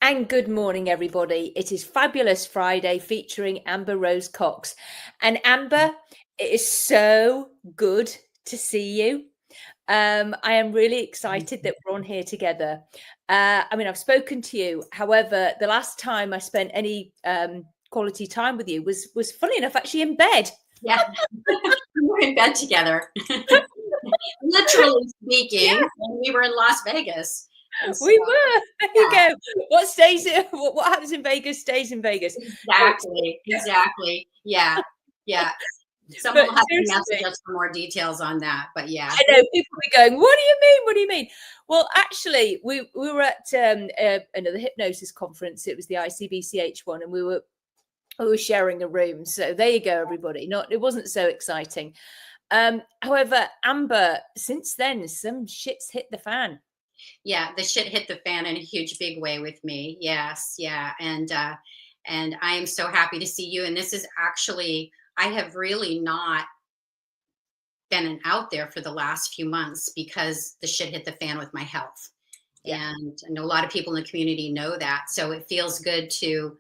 And good morning, everybody. It is Fabulous Friday featuring Amber Rose Cox. And Amber, it is so good to see you. I am really excited that we're on here together. I've spoken to you. However, the last time I spent any quality time with you was funny enough, actually in bed. Yeah, we were in bed together. Literally Yeah, speaking, and we were in Las Vegas. And so, we were. There you yeah, go. What stays? What happens in Vegas stays in Vegas. But exactly, exactly. Yeah, yeah. Someone but will have to message seriously, us for more details on that. But yeah, I know people will be going, "What do you mean? What do you mean?" Well, actually, we were at another hypnosis conference. It was the ICBCH one, and we were sharing a room. So there you go, everybody. Not it wasn't so exciting. However, Amber, since then, some shit's hit the fan. yeah, the shit hit the fan in a huge, big way with me. Yes, yeah, and I am so happy to see you. And this is actually, I have really not been out there for the last few months because the shit hit the fan with my health. Yeah. And I know a lot of people in the community know that. So it feels good to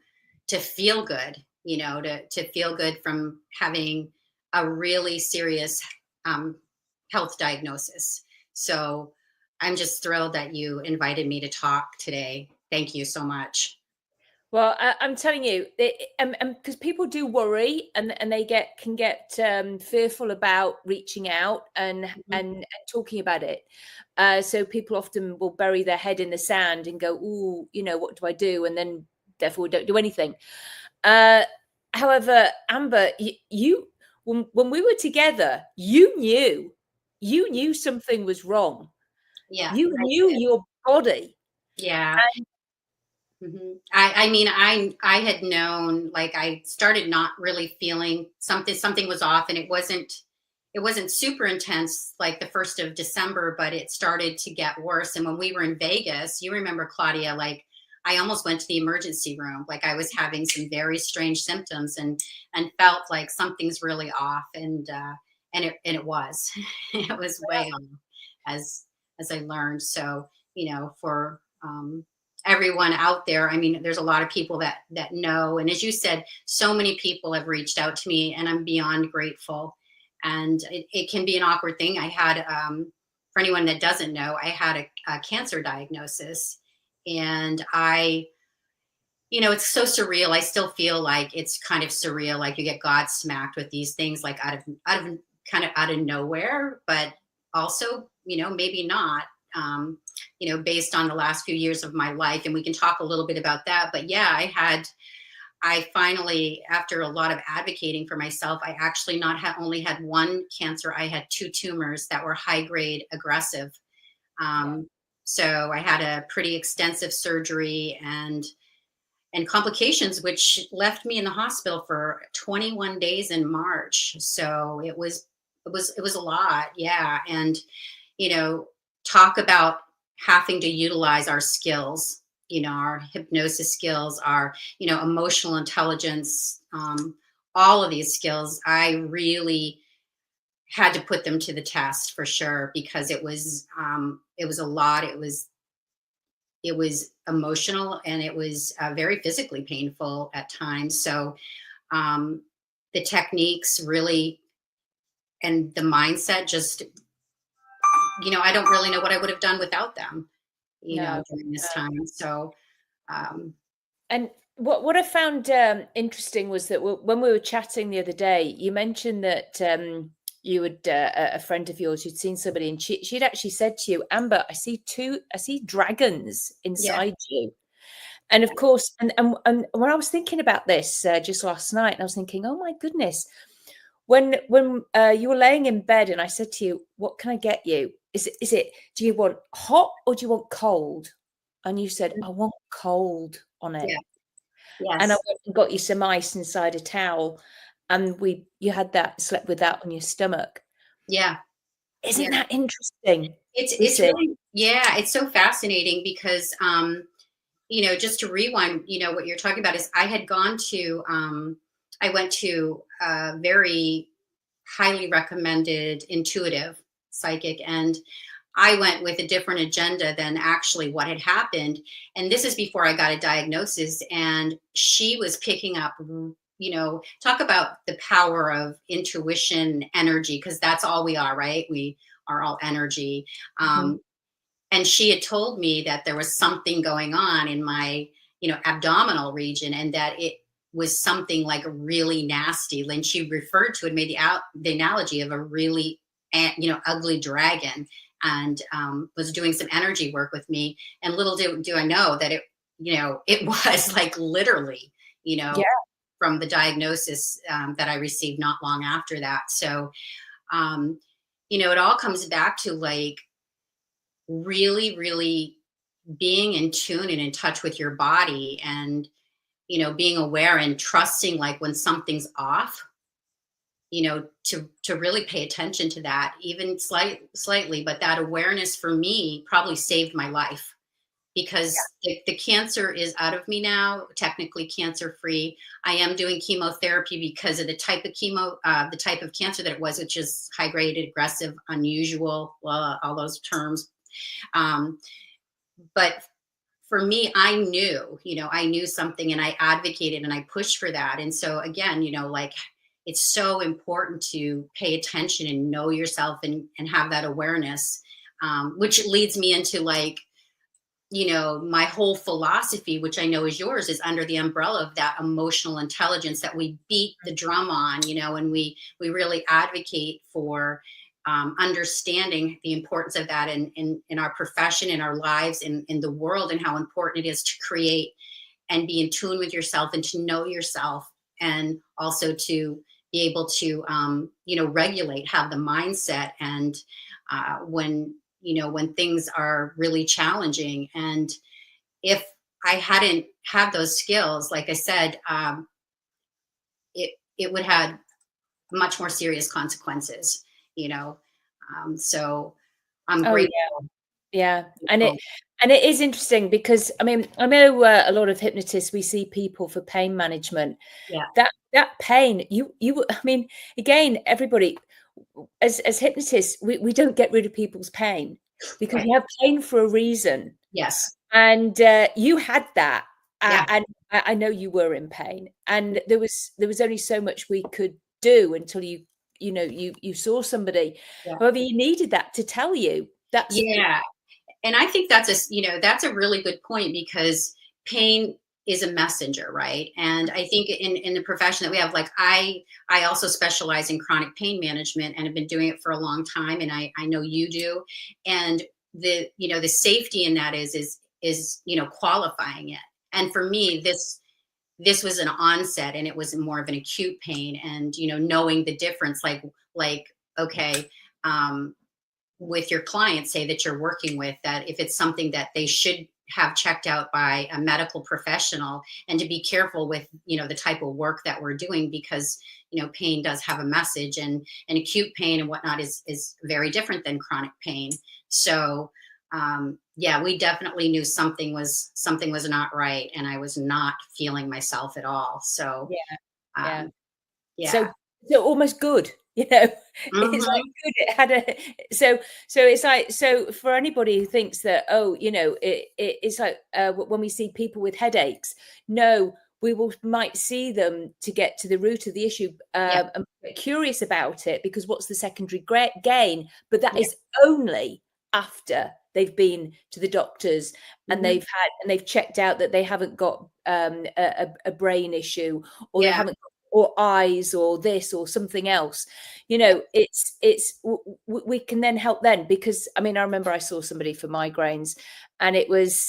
feel good, to feel good from having a really serious um, health diagnosis. So I'm just thrilled that you invited me to talk today. Thank you so much. Well, I'm telling you, because people do worry and they can get fearful about reaching out Mhm. and talking about it. So people often will bury their head in the sand and go, "Ooh, what do I do?" And then therefore don't do anything. Uh, However, Amber, you when we were together, you knew something was wrong. Yeah, You I knew did. your body. Yeah. I mean, I had known, like, I started not really feeling something was off, and it wasn't super intense like the 1st of December, but it started to get worse. And when we were in Vegas, you remember, Claudia, like, I almost went to the emergency room. Like, I was having some very strange symptoms, and felt like something's really off. And it was it was way off, as I learned. So, for everyone out there, I mean, there's a lot of people that know. And as you said, so many people have reached out to me, and I'm beyond grateful. And it can be an awkward thing. I had, for anyone that doesn't know, I had a cancer diagnosis. And it's so surreal. I still feel like it's kind of surreal, like you get God smacked with these things, like out of kind of out of nowhere, but also, maybe not, based on the last few years of my life. And we can talk a little bit about that. But yeah, I finally, after a lot of advocating for myself, I actually not only had one cancer, I had two tumors that were high grade aggressive. Um, so I had a pretty extensive surgery and complications, which left me in the hospital for 21 days in March. So it was a lot, yeah. And talk about having to utilize our skills, our hypnosis skills, our emotional intelligence, all of these skills. I really had to put them to the test for sure, because it was a lot. It was emotional, and it was very physically painful at times. So um, the techniques really, and the mindset, just, I don't really know what I would have done without them, No. during this time. So um, And what I found interesting was that when we were chatting the other day, you mentioned that you had a friend of yours who'd seen somebody, and she'd actually said to you, "Amber, I see dragons yeah, inside you." And of course, and when I was thinking about this just last night, and I was thinking, "Oh my goodness." When you were laying in bed, and I said to you, "What can I get you? Is it? Do you want hot or do you want cold?" And you said, "I want cold on it." yeah, And I yes, went and got you some ice inside a towel, and you had that, slept with that on your stomach. yeah, yeah. Isn't that interesting? It's Is it? really, yeah, it's so fascinating because just to rewind, what you're talking about is I went to a very highly recommended intuitive psychic, and I went with a different agenda than actually what had happened. And this is before I got a diagnosis. And she was picking up, talk about the power of intuition, energy, because that's all we are, right? We are all energy. Mhm. And she had told me that there was something going on in my, abdominal region, and that it was something like really nasty. And she referred to it, made the analogy of a really, ugly dragon, and was doing some energy work with me. And little do I know that it was like literally, you Yeah. know, from the diagnosis that I received not long after that. So, um, it all comes back to like really, really being in tune and in touch with your body, and being aware and trusting, like when something's off, to really pay attention to that, even slightly. But that awareness for me probably saved my life, because the cancer is out of me now, technically cancer free. I am doing chemotherapy because of the type of the type of cancer that it was, which is high grade, aggressive, unusual, all those terms. um, but for me, I knew something, and I advocated and I pushed for that. And so again, like, it's so important to pay attention and know yourself, and have that awareness, which leads me into like, my whole philosophy, which I know is yours, is under the umbrella of that emotional intelligence that we beat the drum on, and we really advocate for understanding the importance of that in our profession, in our lives, in the world, and how important it is to create and be in tune with yourself, and to know yourself, and also to be able to regulate, have the mindset, and when things are really challenging. And if I hadn't had those skills, like I said, it would have much more serious consequences, you know. So I'm Oh, yeah. Yeah. grateful. And it is interesting because I mean, I know a lot of hypnotists, we see people for pain management. Yeah, That pain, I mean, again, everybody, as hypnotists, we don't get rid of people's pain because right. you have pain for a reason. Yes. And you had that, Yeah. and I know you were in pain, and there was only so much we could do until you saw somebody. Yeah. However, you needed that to tell you. That's Yeah. And I think that's a really good point, because pain is a messenger, right? And I think in the profession that we have, like, I also specialize in chronic pain management, and have been doing it for a long time, and I know you do. And the safety in that is qualifying it. And for me, this was an onset, and it was more of an acute pain, and knowing the difference, like okay, um with your clients, say, that you're working with, that if it's something that they should have checked out by a medical professional, and to be careful with the type of work that we're doing, because pain does have a message, and acute pain and whatnot is very different than chronic pain. So yeah, we definitely knew something was not right, and I was not feeling myself at all. So yeah, yeah. um yeah. So almost good, you know? It's like Hmm. good it had a so it's like so for anybody who thinks that, oh, it's like, when we see people with headaches, no, we might see them to get to the root of the issue, Yeah. and get curious about it, because what's the secondary gain? But that Yeah. is only after they've been to the doctors, and Hmm. they've checked out that they haven't got, a brain issue, or they Yeah. haven't or eyes or this or something else. Yeah. We can then help then, because I mean, I remember I saw somebody for migraines, and it was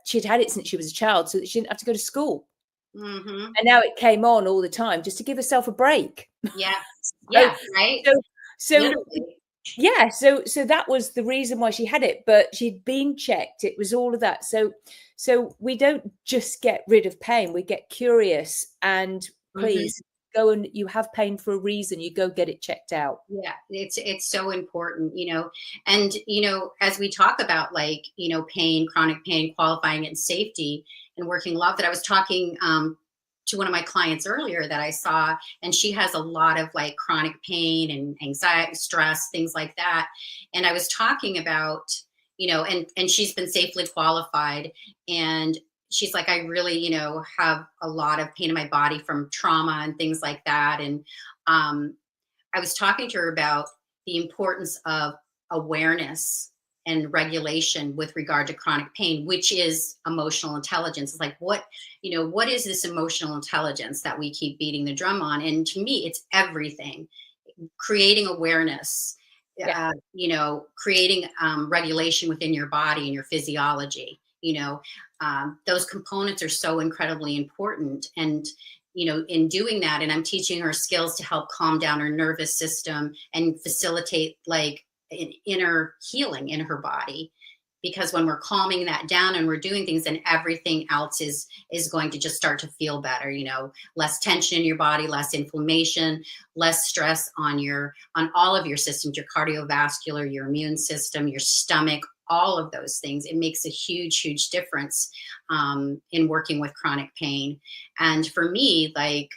she'd had it since she was a child, so that she didn't have to go to school, Hmm. and now it came on all the time just to give herself a break. Yeah. so Yeah. Right. so so Literally. yeah, so that was the reason why she had it, but she'd been checked. It was all of that. So we don't just get rid of pain, we get curious, and Hmm. please go, and you have pain for a reason. You go get it checked out. Yeah, it's so important, and as we talk about, like, pain, chronic pain, qualifying it, and safety, and working love, that I was talking to one of my clients earlier that I saw, and she has a lot of like chronic pain and anxiety, stress, things like that. And I was talking about, and she's been safely qualified, and she's like, I really, have a lot of pain in my body from trauma and things like that. And I was talking to her about the importance of awareness and regulation with regard to chronic pain, which is emotional intelligence. It's like, what is this emotional intelligence that we keep beating the drum on? And to me, it's everything. Creating awareness, Yeah. creating regulation within your body and your physiology. Those components are so incredibly important. And in doing that, and I'm teaching her skills to help calm down her nervous system and facilitate like an inner healing in her body. Because when we're calming that down and we're doing things, then everything else is going to just start to feel better. Less tension in your body, less inflammation, less stress on all of your systems, your cardiovascular, your immune system, your stomach, all of those things. It makes a huge, huge difference in working with chronic pain. And for me, like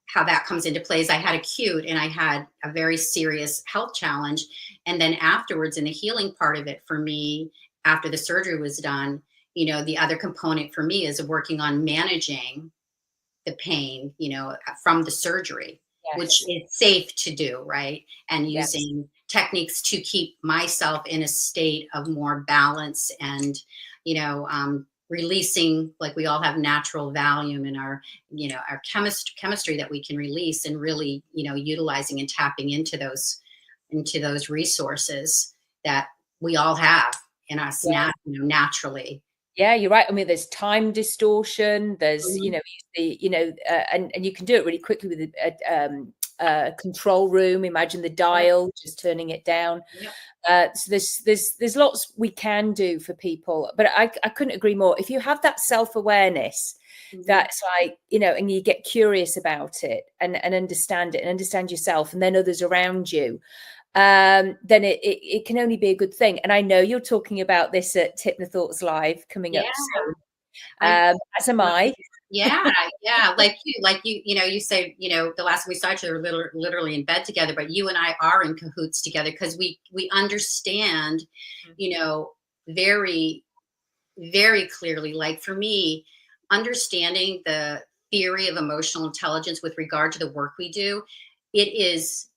how that comes into play is I had acute and I had a very serious health challenge. And then afterwards, in the healing part of it for me, after the surgery was done, the other component for me is working on managing the pain, from the surgery, which Yes. is safe to do, right? And Yes. using techniques to keep myself in a state of more balance and, releasing, like we all have natural volume in our chemistry that we can release, and really, utilizing and tapping into those resources that we all have in us Yeah. naturally. Yeah, you're right. I mean, there's time distortion. There's, Mhm. and you can do it really quickly with a control room. Imagine the Yep. dial, just turning it down. Yep. So there's lots we can do for people, but I couldn't agree more. If you have that self-awareness, Mhm. that's like, and you get curious about it and understand it and understand yourself and then others around you, then it can only be a good thing. And I know you're talking about this at Hypnothoughts Live coming Yeah. up soon, I as am I. Yeah, yeah, you said, the last time we saw each other, literally in bed together, but you and I are in cahoots together because we understand, you know, very, very clearly. Like for me, understanding the theory of emotional intelligence with regard to the work we do, it is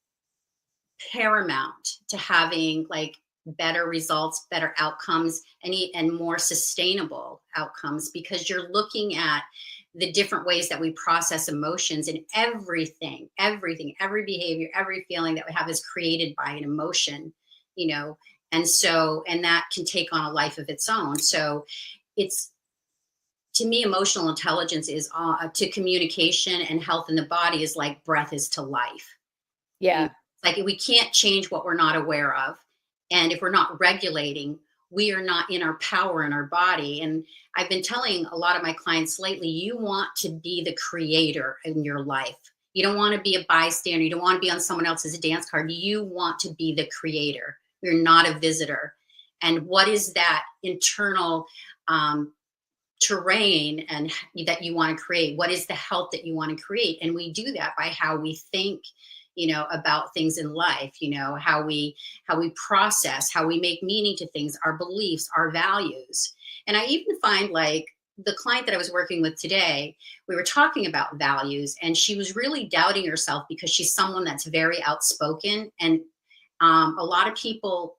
paramount to having like better results, better outcomes, and more sustainable outcomes, because you're looking at the different ways that we process emotions, and every behavior, every feeling that we have is created by an emotion, you know, and that can take on a life of its own. So it's, to me, emotional intelligence is to communication and health in the body is like breath is to life. Yeah. Like we can't change what we're not aware of. And if we're not regulating, we are not in our power in our body. And I've been telling a lot of my clients lately, you want to be the creator in your life. You don't want to be a bystander. You don't want to be on someone else's dance card. You want to be the creator. You're not a visitor. And what is that internal terrain and that you want to create? What is the health that you want to create? And we do that by how we think, about things in life, how we process, how we make meaning to things, our beliefs, our values. And I even find, like, the client that I was working with today, we were talking about values, and she was really doubting herself because she's someone that's very outspoken, and a lot of people,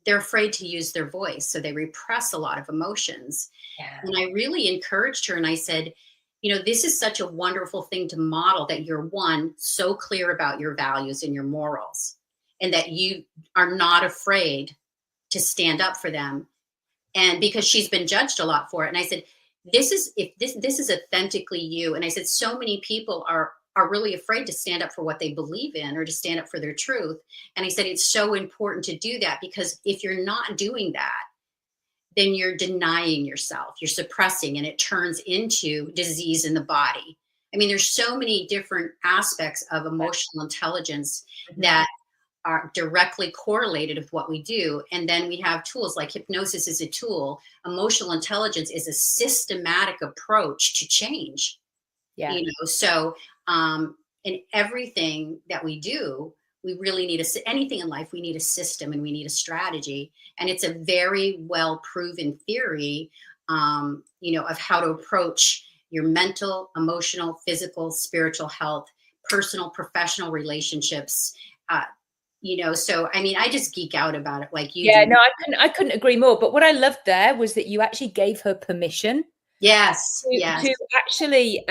they're afraid to use their voice, so they repress a lot of emotions. Yeah. And I really encouraged her and I said, this is such a wonderful thing to model, that you're, one, so clear about your values and your morals, and that you are not afraid to stand up for them. And because she's been judged a lot for it. And I said, this is authentically you. And I said, so many people are really afraid to stand up for what they believe in or to stand up for their truth. And I said, it's so important to do that, because if you're not doing that, then you're denying yourself, you're suppressing, and it turns into disease in the body. I mean, there's so many different aspects of emotional intelligence Mhm. that are directly correlated with what we do. And then we have tools like hypnosis is a tool. Emotional intelligence is a systematic approach to change. Yeah. So in everything that we do, we really need anything in life, we need a system and we need a strategy. And it's a very well proven theory, of how to approach your mental, emotional, physical, spiritual health, personal, professional relationships. Uh, so I mean, I just geek out about it like you Yeah, do. no, I couldn't agree more. But what I loved there was that you actually gave her permission Yes, to yes, actually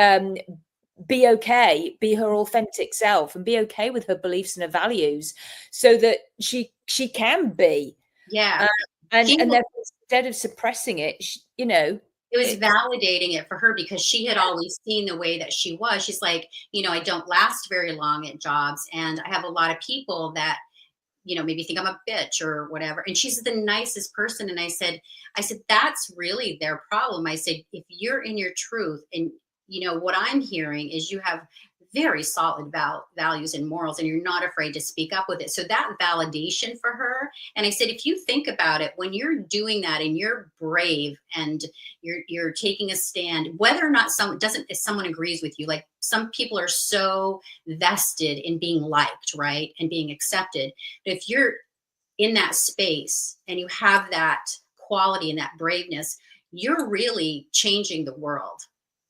be okay, be her authentic self, and be okay with her beliefs and her values, so that she can be. yeah. Um, She and therefore, instead of suppressing it, It was it's validating it for her because she had always seen the way that she was. She's like, I don't last very long at jobs, and I have a lot of people that, maybe think I'm a bitch or whatever. And she's the nicest person. And I said, that's really their problem. I said, if you're in your truth and what I'm hearing is you have very solid values and morals and you're not afraid to speak up with it. So that validation for her. And I said, if you think about it, when you're doing that and you're brave and you're taking a stand, whether or not if someone agrees with you, like some people are so vested in being liked, right? And being accepted. But if you're in that space and you have that quality and that braveness, you're really changing the world.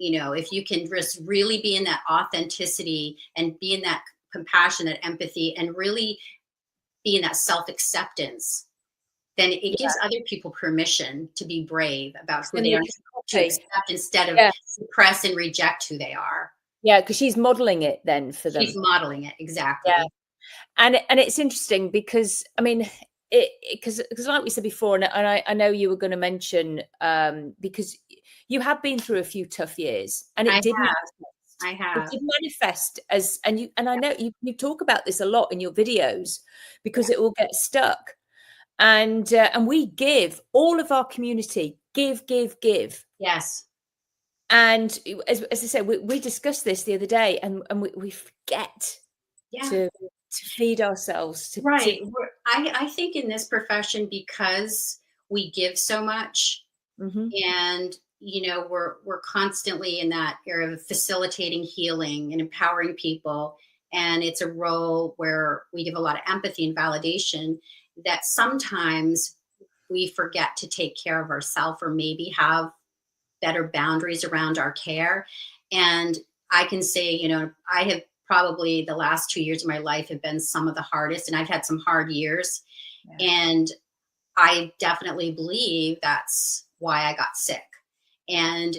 If you can just really be in that authenticity and be in that compassion, that empathy, and really be in that self acceptance, then it yeah, gives other people permission to be brave about who then they you are, can to copy. accept instead of Yeah, suppress and reject who they are. yeah, because she's modeling it then for She's them. modeling it Yeah. exactly. And it's interesting because I mean because like we said before, and I know you were going to mention because you have been through a few tough years, and I it did have. manifest. I It have. did manifest as and I know you talk about this a lot in your videos Yeah. because it will get stuck. And we give all of our community give. Yes. And as I said, we discussed this the other day, and we forget Yeah. to feed ourselves to Right. I think in this profession, because we give so much Mhm. and we're constantly in that area of facilitating healing and empowering people. And it's a role where we give a lot of empathy and validation that sometimes we forget to take care of ourselves or maybe have better boundaries around our care. And I can say, I have probably the last 2 years of my life have been some of the hardest, and I've had some hard years. Yeah. And I definitely believe that's why I got sick. And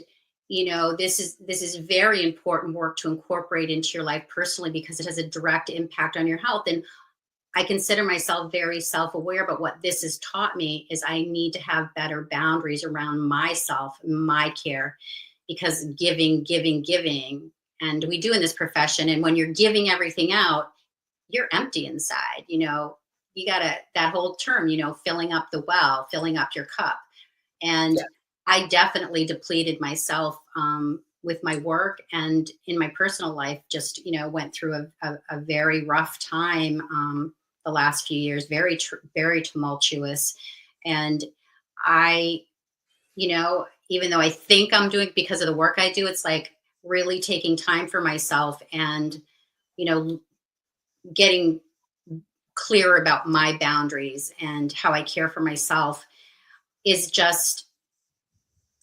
this is very important work to incorporate into your life personally because it has a direct impact on your health. And I consider myself very self-aware, but what this has taught me is I need to have better boundaries around myself, my care, because giving, and we do in this profession. And when you're giving everything out, you're empty inside. You gotta, that whole term, filling up the well, filling up your cup. And Yeah. I definitely depleted myself with my work and in my personal life. Just went through a very rough time the last few years, very tumultuous. And I, even though I think I'm doing it because of the work I do, it's like really taking time for myself and you know getting clear about my boundaries and how I care for myself is just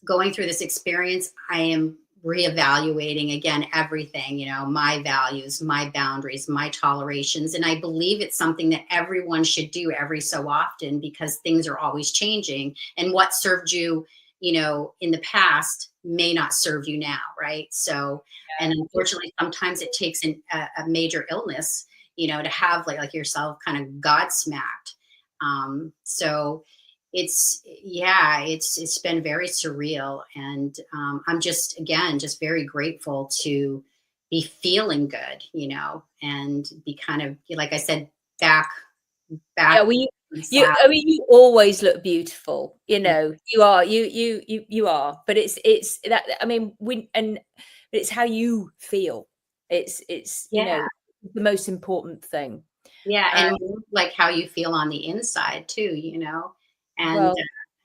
going through this experience. I am reevaluating again everything, my values, my boundaries, my tolerations. And I believe it's something that everyone should do every so often because things are always changing. And what served you, in the past may not serve you now. Right. So, and It's unfortunately, sometimes it takes a major illness, to have like yourself kind of godsmacked. So it's been very surreal. And I'm just, again, just very grateful to be feeling good, and be kind of, like I said, back yeah, back well, on the saddle. I mean, you always look beautiful, you are, you are, but it's that, I mean, but it's how you feel. It's, Yeah, the most important thing. yeah. Um, And like how you feel on the inside too, and well,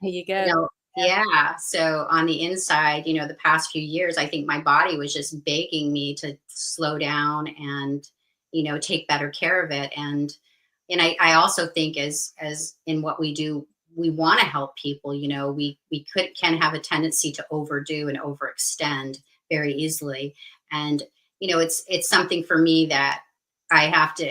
here you go. Yeah. So on the inside, the past few years, I think my body was just begging me to slow down and, take better care of it. And I also think as in what we do, we want to help people. We can have a tendency to overdo and overextend very easily. And, it's something for me that I have to,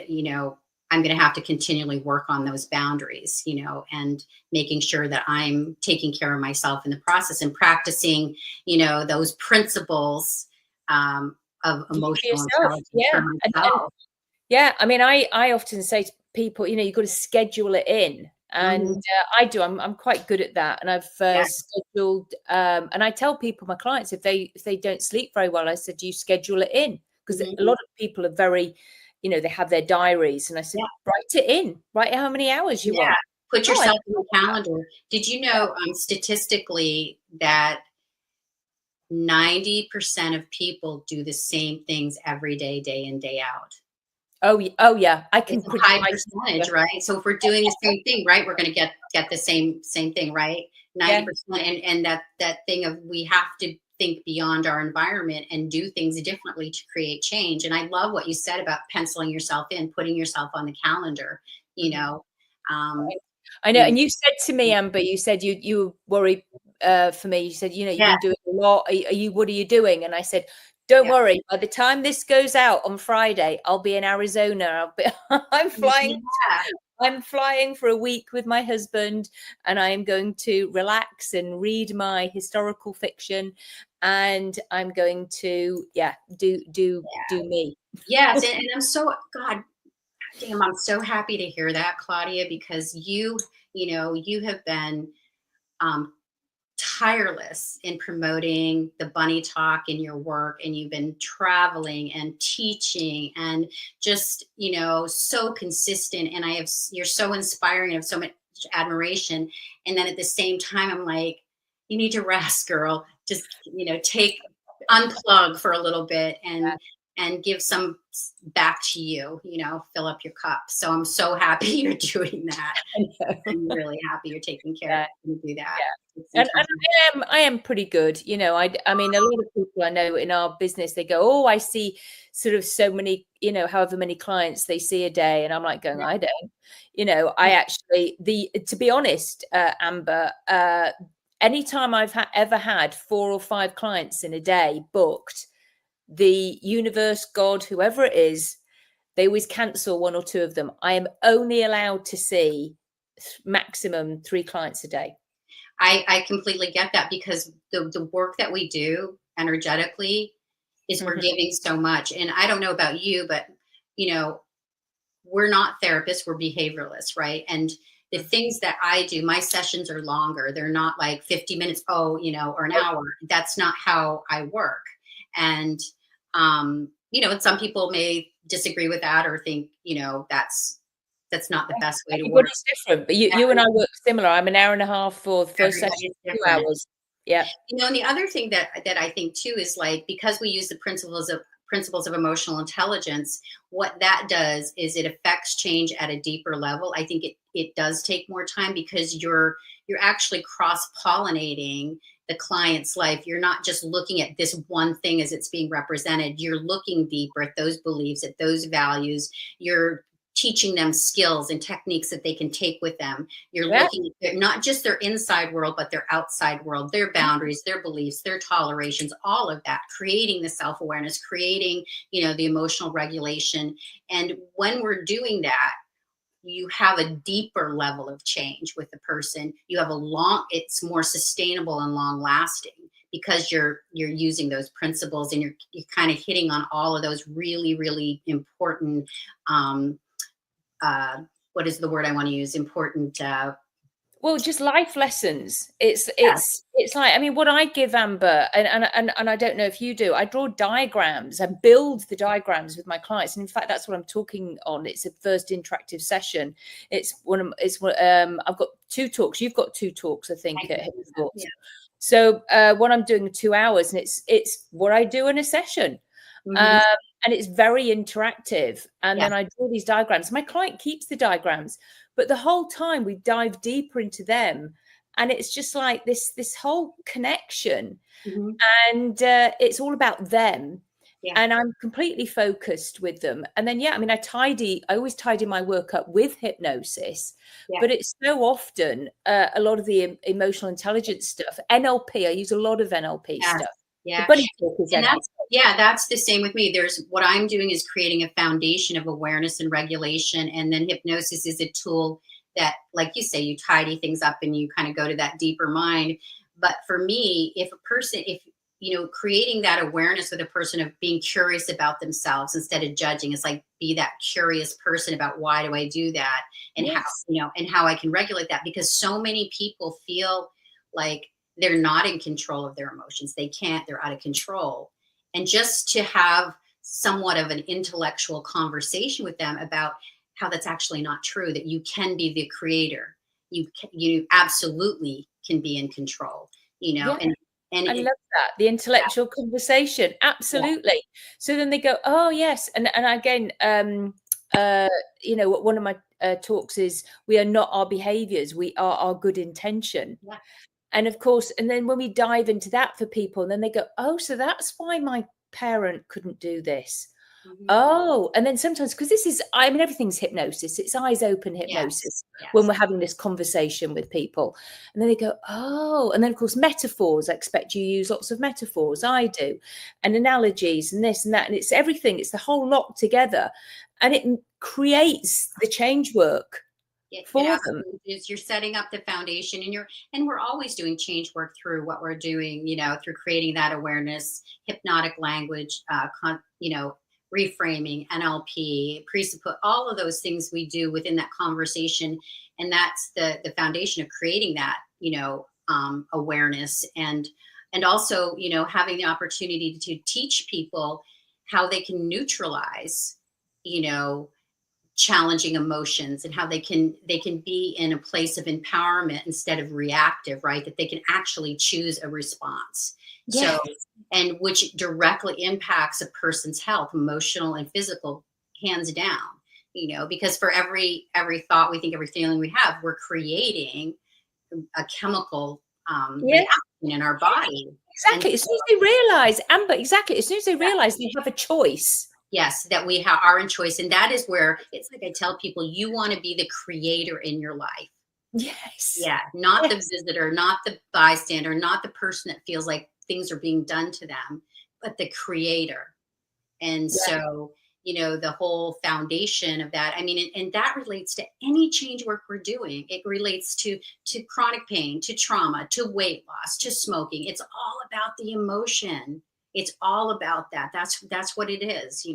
I'm going to have to continually work on those boundaries, and making sure that I'm taking care of myself in the process and practicing, those principles of Do it for emotional yourself. intelligence for Yeah. And myself. yeah, I mean, I often say to people, you've got to schedule it in. And Mhm. I do. I'm quite good at that. And I've Yeah. scheduled, and I tell people, my clients, if they don't sleep very well, I said, you schedule it in, because Mhm. a lot of people are very, they have their diaries, and I said, Yeah. write it in, write how many hours you Yeah. want. Put Oh, I yourself can in do the that. calendar. Did you know statistically that 90% of people do the same things every day, day in, day out? Oh yeah, I can It's a predict high my percentage, future. right? So if we're doing the same thing, right, we're gonna get the same thing, right? Yeah. 90%. And that thing of we have to think beyond our environment and do things differently to create change. And I love what you said about penciling yourself in, putting yourself on the calendar, you Mhm. know. Um, I know, you and you said to me, Amber, you said you were worried for me. You said, you've yeah, been doing a lot. What are you doing? And I said, don't yeah. worry. By the time this goes out on Friday, I'll be in Arizona. I'm flying. Yeah. I'm flying for a week with my husband, and I am going to relax and read my historical fiction, and I'm going to, do me. Yes, and I'm so God damn, I'm so happy to hear that, Claudia, because you have been um, tireless in promoting the bunny talk in your work, and you've been traveling and teaching and just so consistent. And you're so inspiring. I have so much admiration. And then at the same time, I'm like, you need to rest, girl. Just take unplug for a little bit and give some back to fill up your cup. So I'm so happy you're doing that. I'm really happy you're taking care of Yeah. you do that. Take some And time. I am pretty good. I mean, a lot of people I know in our business, they go, oh, I see sort of so many, however many clients they see a day. And I'm like going, I don't, I actually, to be honest, Amber, anytime I've ever had 4 or 5 clients in a day booked, the universe, God, whoever it is, they always cancel 1 or 2 of them. I am only allowed to see maximum 3 clients a day. I completely get that, because the work that we do energetically is we're Mhm. giving so much. And I don't know about you, but you know, we're not therapists, we're behavioralists, right? And the things that I do, my sessions are longer. They're not like 50 minutes, or an hour. That's not how I work. And and some people may disagree with that or think, that's not the best way to work. Everybody's different, but you and I work similar. I'm an hour and a half for the first session, Everybody's 2 different. hours. Yeah. And the other thing that I think too is, like, because we use the principles of emotional intelligence, what that does is it affects change at a deeper level. I think it does take more time, because you're actually cross pollinating the client's life. You're not just looking at this one thing as it's being represented. You're looking deeper at those beliefs, at those values. You're teaching them skills and techniques that they can take with them. You're Yeah. looking at not just their inside world, but their outside world, their boundaries, their beliefs, their tolerations, all of that, creating the self-awareness, creating, the emotional regulation. And when we're doing that, you have a deeper level of change with the person. It's more sustainable and long lasting, because you're using those principles, and you're kind of hitting on all of those really, really important uh, what is the word I want to use? Important. Well, just life lessons. It's Yeah. it's it's like, I mean, what I give Amber, and I don't know if you do, I draw diagrams and build the diagrams with my clients. And in fact, that's what I'm talking on. It's a first interactive session. I've got 2 talks. You've got 2 talks, I think, at Hypnothoughts. Yeah. So what I'm doing 2 hours, and it's what I do in a session. Hmm. Um, and it's very interactive. And Yeah. then I draw these diagrams. My client keeps the diagrams, but the whole time we dive deeper into them. and it's just like this whole connection, Hmm. and it's all about them. Yeah. And I'm completely focused with them. And then, yeah, I mean, I always tidy my work up with hypnosis, Yeah. but it's so often a lot of the emotional intelligence stuff. NLP, I use a lot of NLP Yes. stuff. The Yeah. bunny talk is And NLP. that's the same with me. There's what I'm doing is creating a foundation of awareness and regulation. And then hypnosis is a tool that, like you say, you tidy things up and you kind of go to that deeper mind. But for me, if creating that awareness with a person of being curious about themselves instead of judging, it's like be that curious person about why do I do that, and how, Yes. and how I can regulate that, because so many people feel like they're not in control of their emotions. They can't, they're out of control. And just to have somewhat of an intellectual conversation with them about how that's actually not true, that you can be the creator. You absolutely can be in control, Yeah. and I it, love that. The yeah, intellectual conversation. yeah, Absolutely. So then they go, oh yes. And again, one of my talks is we are not our behaviors, we are our good intention. yeah. And of course, and then when we dive into that for people, and then they go, oh, so that's why my parent couldn't do this. Mhm. Oh, and then sometimes, because this is, I mean, everything's hypnosis. It's eyes open Yes, hypnosis when yes, we're having this conversation with people. And then they go, oh, and then of course, metaphors. I expect you use lots of metaphors. I do. And analogies and this and that. And it's everything. It's the whole lot together. And it creates the change work it for them. absolutely is. You're setting up the foundation, and we're always doing change work through what we're doing, through creating that awareness, hypnotic language, reframing, NLP, presuppose, all of those things we do within that conversation. And that's the foundation of creating that, awareness, and also, having the opportunity to teach people how they can neutralize, you know, challenging emotions, and how they can be in a place of empowerment instead of reactive, right, that they can actually choose a response. Yeah. So, and which directly impacts a person's health, emotional and physical, hands down, because for every thought we think, every feeling we have, we're creating a chemical Yeah. reaction in our body. And Exactly. As soon as they realize, Amber, exactly. As soon as they yeah, realize they have a choice. yes, that we are in choice. And that is where it's like I tell people, you want to be the creator in your life. Yes. Yeah, not the Yes. visitor, not the bystander, not the person that feels like things are being done to them, but the creator. And Yeah. so, the whole foundation of that, I mean, and that relates to any change work we're doing. It relates to chronic pain, to trauma, to weight loss, to smoking. It's all about the emotion. It's all about that. That's what it is.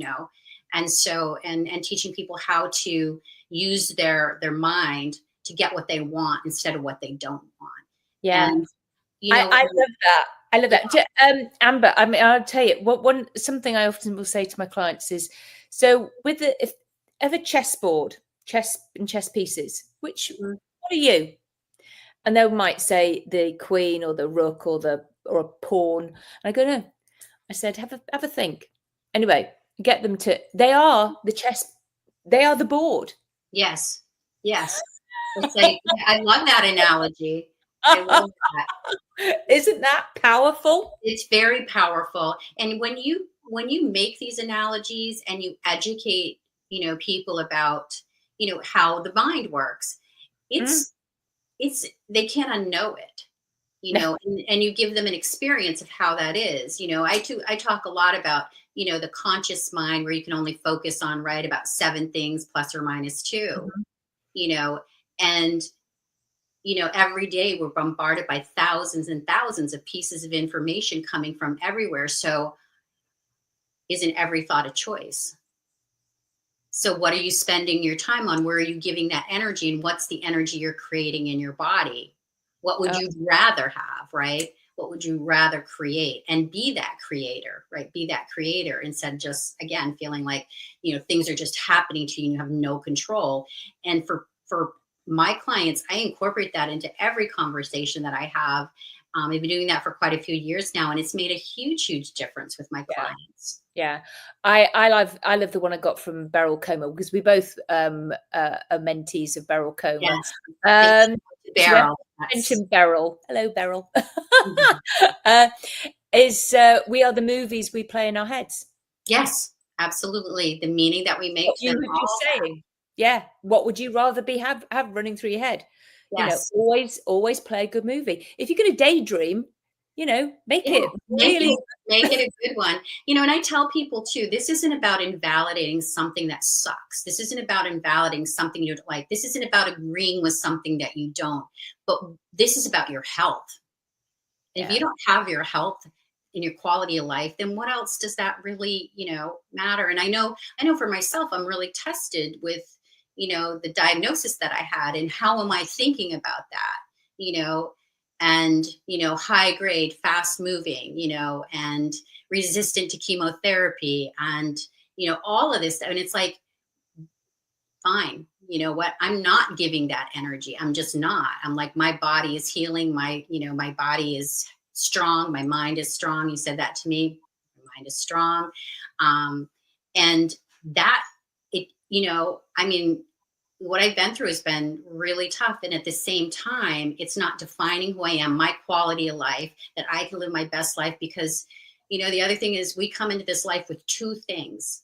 And so, and teaching people how to use their mind to get what they want instead of what they don't want. Yeah. And I love that. I love yeah, that. Amber, I mean, I'll tell you what, something I often will say to my clients is, so with if ever chessboard, chess and chess pieces, mhm, what are you? And they might say the queen or the rook or a pawn. And I go, no. I said, have a think. Anyway, get them to, they are the chess, they are the board. yes, yes. It's like, yeah, I love that analogy. I love that. Isn't that powerful? It's very powerful. And when you make these analogies and you educate, people about, how the mind works, Mm. it's they can't unknow it. No. And you give them an experience of how that is. I talk a lot about, the conscious mind, where you can only focus on, right, about 7 things plus or minus 2, Mhm. you know, and every day we're bombarded by thousands and thousands of pieces of information coming from everywhere. So, isn't every thought a choice? So, what are you spending your time on? Where are you giving that energy? And what's the energy you're creating in your body? What would Oh, you rather have, right? What would you rather create? And be that creator, right? Be that creator instead of just, again, feeling like, things are just happening to you and you have no control. And for my clients, I incorporate that into every conversation that I have. I've been doing that for quite a few years now, and it's made a huge, huge difference with my yeah. clients. Yeah, I love the one I got from Beryl Coma, because we both are mentees of Beryl Coma. Yes. So we have Beryl. to mention Beryl. Hello, Beryl. Mhm. uh, we are the movies we play in our heads. Yes, absolutely. The meaning that we make What to you them, were just all that. saying. Yeah. What would you rather be have running through your head? Yes. Always play a good movie. If you're going to daydream, make Yeah, it make really. it make it a good one. And I tell people too, this isn't about invalidating something that sucks. This isn't about invalidating something you don't like. This isn't about agreeing with something that you don't. But this is about your health. And if you Yeah. don't have your health and your quality of life, then what else does that really, matter? And I know for myself, I'm really tested with, the diagnosis that I had and how am I thinking about that, and, high grade, fast moving, and resistant to chemotherapy and, all of this. And it's like, fine. You know what? I'm not giving that energy. I'm just not. I'm like, my body is healing. My body is strong. My mind is strong. You said that to me. My mind is strong. Um, and that I mean, what I've been through has been really tough. And at the same time, it's not defining who I am, my quality of life, that I can live my best life because, the other thing is we come into this life with two things.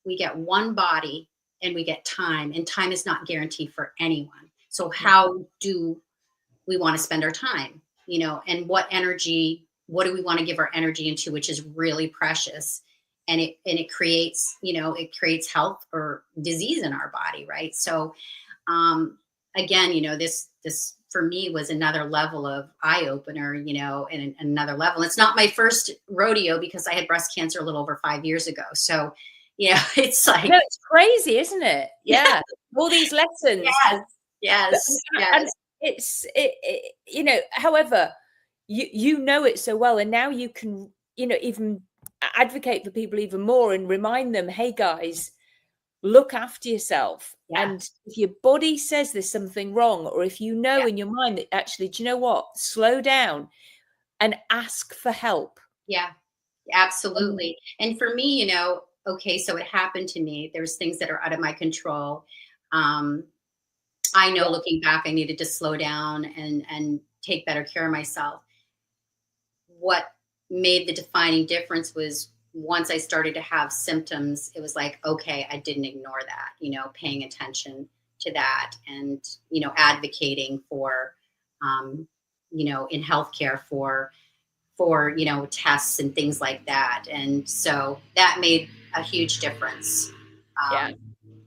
We get one body and we get time, and time is not guaranteed for anyone. So how do we want to spend our time? And what do we want to give our energy into, which is really precious. And it creates health or disease in our body, right? So again, this for me was another level of eye opener, and another level. It's not my first rodeo because I had breast cancer a little over 5 years ago. So, it's like, No, it's crazy, isn't it? Yeah. All these lessons. yes, But yes, and yes, however, you know it so well, and now you can, even advocate for people even more and remind them, hey guys, look after yourself. yeah, And if your body says there's something wrong, or if you know yeah, in your mind that actually, do you know what? Slow down and ask for help. yeah, Um, absolutely. And for me, okay, so it happened to me. There's things that are out of my control. Um, I know yeah, looking back, I needed to slow down and take better care of myself. What made the defining difference was once I started to have symptoms, it was like, okay, I didn't ignore that, paying attention to that and, advocating for, um, in healthcare for, tests and things like that. And so that made a huge difference. yeah, Um,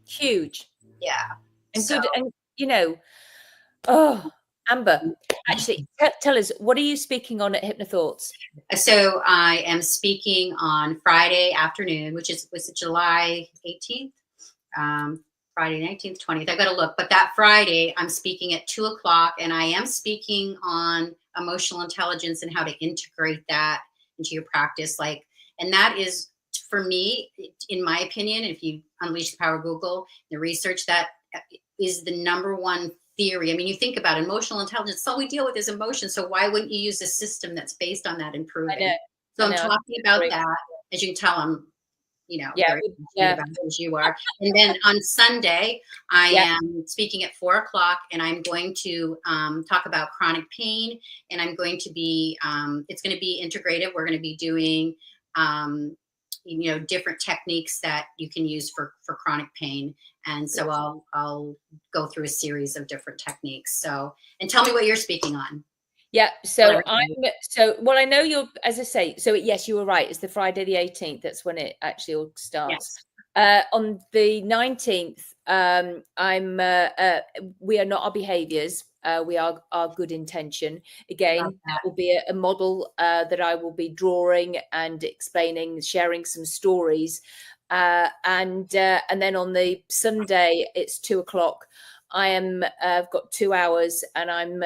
huge yeah. and So good. And, oh, Amber, actually, tell us, what are you speaking on at Hypnothoughts? So I am speaking on Friday afternoon, which was it July 18th? Um, Friday 19th, 20th. I got to look, but that Friday I'm speaking at 2 o'clock, and I am speaking on emotional intelligence and how to integrate that into your practice. And that is for me, in my opinion, if you unleash the power of Google, the research that is the number one theory. I mean, you think about emotional intelligence, all we deal with is emotion. So why wouldn't you use a system that's based on that and I know, proven? So I I'm know. talking about Agree. that. As you can tell, I'm Yeah, very passionate yeah, about it as you are. And then on Sunday, I yeah, am speaking at 4 o'clock, and I'm going to talk about chronic pain. And I'm going to be, it's going to be integrative. We're going to be doing, different techniques that you can use for chronic pain. And so I'll go through a series of different techniques. So, and tell me what you're speaking on. yeah. Whatever. Well, I know you're, as I say, so yes, you were right. It's the Friday the 18th. That's when it actually all starts. Yes. On the 19th, we are not our behaviors. We are our good intention. Love Again, that that. will be a model that I will be drawing and explaining, sharing some stories. And then on the Sunday, it's 2 o'clock. I've got 2 hours, and I'm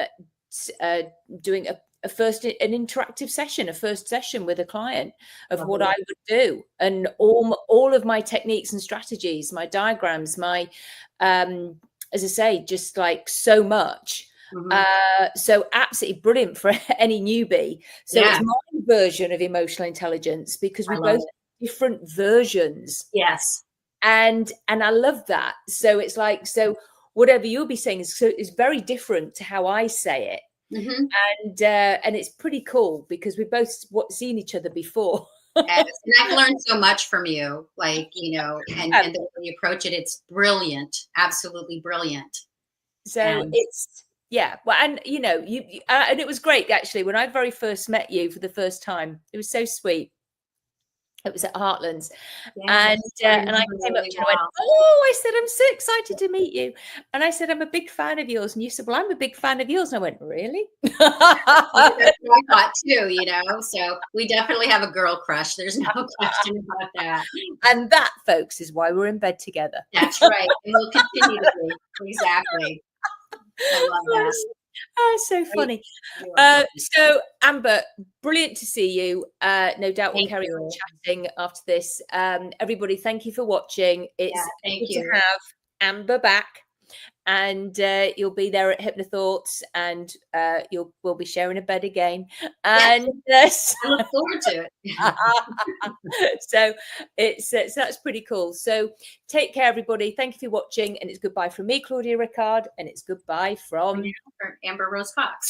uh, doing an interactive session, a first session with a client of what I Lovely. would do, and all of my techniques and strategies, my diagrams, my as I say, just like so much. Mhm. So absolutely brilliant for any newbie. So Yeah, it's my version of emotional intelligence because we I love both it. have different versions, Yes. and I love that. So it's like, so whatever you'll be saying is very different to how I say it. Mm-hmm. And it's pretty cool because we both seen each other before. Yes. And I've learned so much from you, like, and the way you approach it, it's brilliant, absolutely brilliant. So And it's, yeah, well, and and it was great actually when I very first met you for the first time. It was so sweet. It was at Heartlands, and yes, I and I remember came up really to you and I went, well. "Oh," I said, "I'm so excited to meet you." And I said, "I'm a big fan of yours." And you said, "Well, I'm a big fan of yours." And I went, "Really?" That's what I thought too. So we definitely have a girl crush. There's no question about that. And that, folks, is why we're in bed together. That's right. And we'll continue to be. Exactly. I love that. So Great. funny. You are fun. So Amber, brilliant to see you. No doubt we'll Thank carry on you. chatting after this. Everybody, thank you for watching. Yeah, It's thank good to you. have Amber back, and you'll be there at Hypnothoughts, and we'll be sharing a bed again. Yes, And I look forward to it. so so that's pretty cool. So take care, everybody. Thank you for watching, and it's goodbye from me, Claudia Ricard, and it's goodbye from Amber Rose Cox.